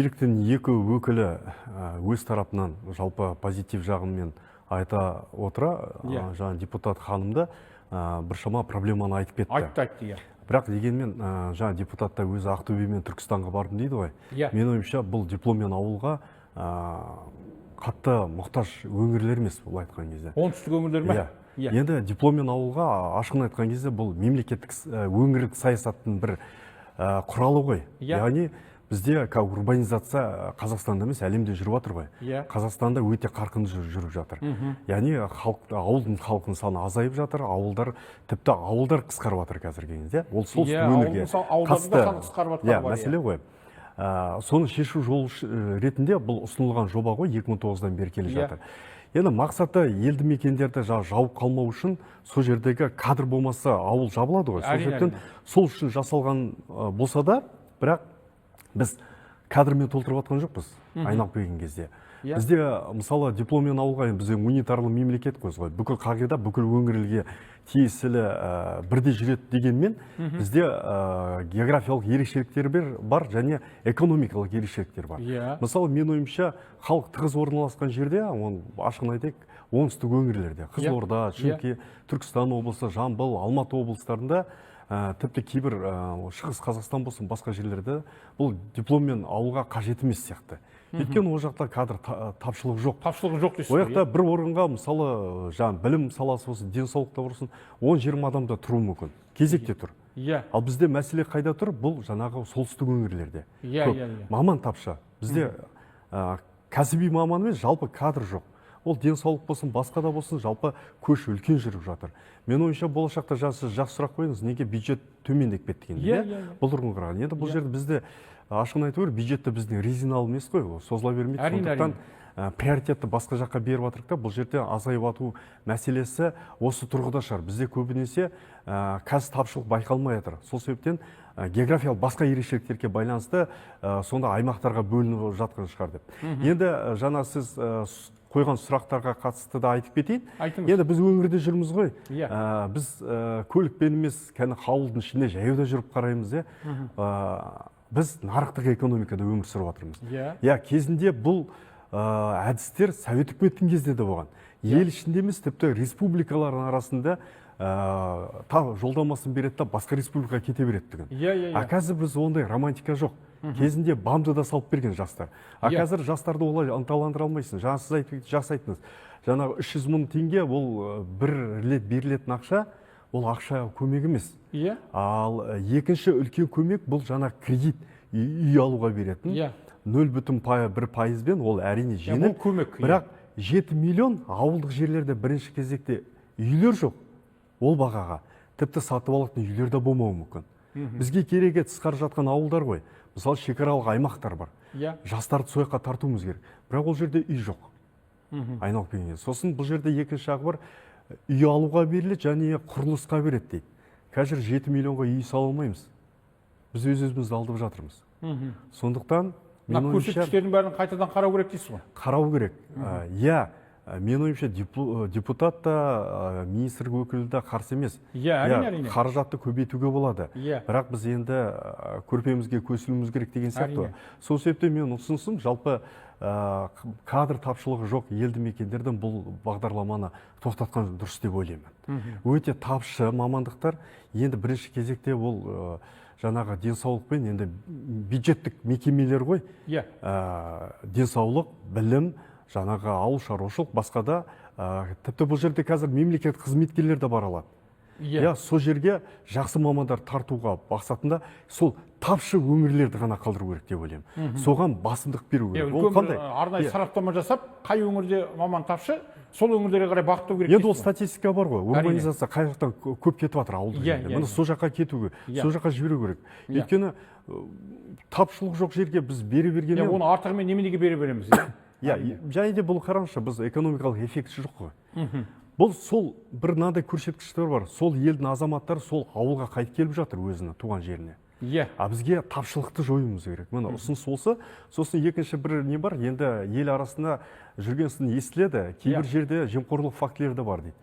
Биліктің екі өкілі өз тарапынан жалпы позитив жағымен айта отыра, жаңа депутат ханымда біршама проблеманы айтып кетті. Айтты, иә. Бірақ дегенмен жаңа депутатта өзі Ақтөбе мен Түркістанға бардым дейді ғой. Мен ойымша бұл дипломмен ауылға қатты мұқтаж өңірлер емес, бұл айтқан кезде. Оңтүстік өңірлер ме? Енді дипломмен ауылға ашығын айтқан кезде бұл мемлекеттік өңірлік саясаттың бір құралы ғой. Яғни бізде урбанизация Қазақстанда емес, әлемде жүріп жатыр ғой. Қазақстанда өте қарқынды жүріп жатыр. Яғни ауылдың халқының саны азайып жатыр, тіпті ауылдар қысқарып жатыр қазіргі кезде. Ол солтүстік өңірге қатысты мәселе ғой. Соны шешу жолы ретінде бұл ұсынылған жоба ғой, 2009-дан бері келе жатыр. Енді мақсаты елді мекендерді жауып қалмау үшін, сол жердегі кадр болмаса ауыл жабылады ғой. Сол үшін жасалған болса да, бірақ біз кадрмен толтырып атқан жоқпыз, айналып келген кезде. Бізде, мысалы, дипломмен ауылға, бізде унитарлы мемлекет қойыз ғой. Бүкіл қағида, бүкіл өңірлерге тиесілі бірде жүреді дегенмен, бізде географиялық ерекшеліктер бар және экономикалық ерекшеліктер бар. Мысалы, мен ойымша, халық тығыз орналасқан жерде, ашығын айтайық, оңтүстік өңірлерде, Қызылорда, Шымкент, Түркістан облысы, Жамбыл, Алматы облыстарында, тіпті кейбір Шығыс Қазақстан болсын, басқа жерлерде бұл дипломмен ауылға қажет емес сияқты. Өйткені ол жақта кадр тапшылығы жоқ. Тапшылығы жоқ дейсіз. Ол жақта бір орынға, мысалы, білім саласы болсын, денсаулықта болсын, 10-20 адамда тұруы мүмкін. Кезекте тұр. Ал бізде мәселе қайда тұр? Бұл жаңағы солтүстік өңірлерде. Маман тапшы. Бізде кәсіби маман емес, жалпы кадр жоқ. Ол денсаулық болсын, басқа да болсын, жалпы көш үлкен жүріп жатыр. Мен ойымша болашақта жақсы сұрақ қойыңыз, неге бюджет төмендеп кетті екен? Бұл тұрғын қараған. Енді бұл жерде бізде ашығын айту керек, бюджетті біздің резиналы емес қой, созыла бермейді. Сондықтан приоритетті басқа жаққа беріп жатырық та, бұл жерде азайып ату мәселесі осы тұрғыда шығар. Бізде көбінесе қазір тапшылық байқалмай жатыр. Сол себептен географиялық басқа ерекшеліктерге байланысты сонда аймақтарға бөлініп жатқан шығар деп. Енді жаңа сіз қойған сұрақтарға қатысты да айтып кетейін. Енді біз өңірде жүрміз ғой. Біз көлікпен емес, ауылдың ішінде жаяуда жүріп қараймыз. Біз нарықтық экономикада өмір сүріп жатырмыз. Кезінде бұл әдістер Совет үкіметтің кезде де болған. Ел ішінде емес, тіпті республикалардың арасында жолдамасын береді, басқа республикаға кете береді. Қазір біз ондай романтика жоқ. Кезінде бамды да салып берген жастар. Қазір жастарды олай ынталандыра алмайсың. Жаңа сіз жақсы айттыңыз. Жаңағы 300 мың теңге ол бір рет берілетін ақша, ол ақша көмек емес. Ал екінші үлкен көмек бұл жаңа кредит үй алуға беретін. 0,1%-бен ол әрине жеңіл. Бірақ 7 миллион ауылдық жерлерде бірінші кезекте үйлер жоқ. Ол бағаға тіпті сатып алатын үйлер де болмауы мүмкін. Бізге керегі тысқары жатқан ауылдар ғой. Мысалы, шекаралық аймақтар бар. Жастарды сол жаққа тартуымыз керек. Бірақ ол жерде үй жоқ. Айналып келген. Сосын бұл жерде екінші жағы бар. Үй алуға беріледі және құрылысқа береді дейді. Қазір 7 миллионға үй сала алмаймыз. Біз өз-өзімізді алдып жатырмыз. Сондықтан мен ойымша көрсеткіштердің бәрін қайтадан қарау керек дейсіз ғой. Қарау керек. Мен ойымша депутат та, министр өкілі де қарсы емес. Қаражатты көбейтуге болады. Бірақ біз енді көрпемізге көсілуіміз керек деген сияқты. Сол себептен мен ұсынысым, жалпы кадр тапшылығы жоқ елді мекендерден бұл бағдарламаны тоқтатқан дұрыс деп ойлаймын. Өте тапшы мамандықтар. Енді бірінші кезекте ол жаңағы денсаулықпен, енді бюджеттік мекемелер ғой. Денсаулық, білім, жаңағы ауыл шаруашылық, басқа да, тіпті бұл жерде қазір мемлекет қызметкерлер де бар алады. Сол жерге жақсы мамандар тартуға мақсатында сол тапшы өңірлерді ғана қалдыру керек деп ойлаймын. Соған басымдық беру керек. Ол қандай? Арнайы сараптама жасап, қай өңірде маман тапшы, сол өңірлерге қарай бағыттау керек. Енді ол статистика бар ғой. Урбанизация қай жақтан көп кетіп жатыр ауылдың жерде. Мұны сол жаққа кету керек, сол жаққа жіберу керек. Өйткені тапшылық жоқ жерге біз бере бергеннен оны артығымен неменеге бере береміз? Және де бұл қараңызшы, біз экономикалық эффекті жоқ қой. Бұл сол бір мынандай көрсеткіштер бар. Сол елдің азаматтары сол ауылға қайтып келіп жатыр өзінің туған жеріне. Бізге тапшылықты жоюымыз керек. Мына ұсыныс болса, сосын екінші бір не бар, енді ел арасында жүрген сын естіледі, кейбір жерде жемқорлық фактілері де бар дейді.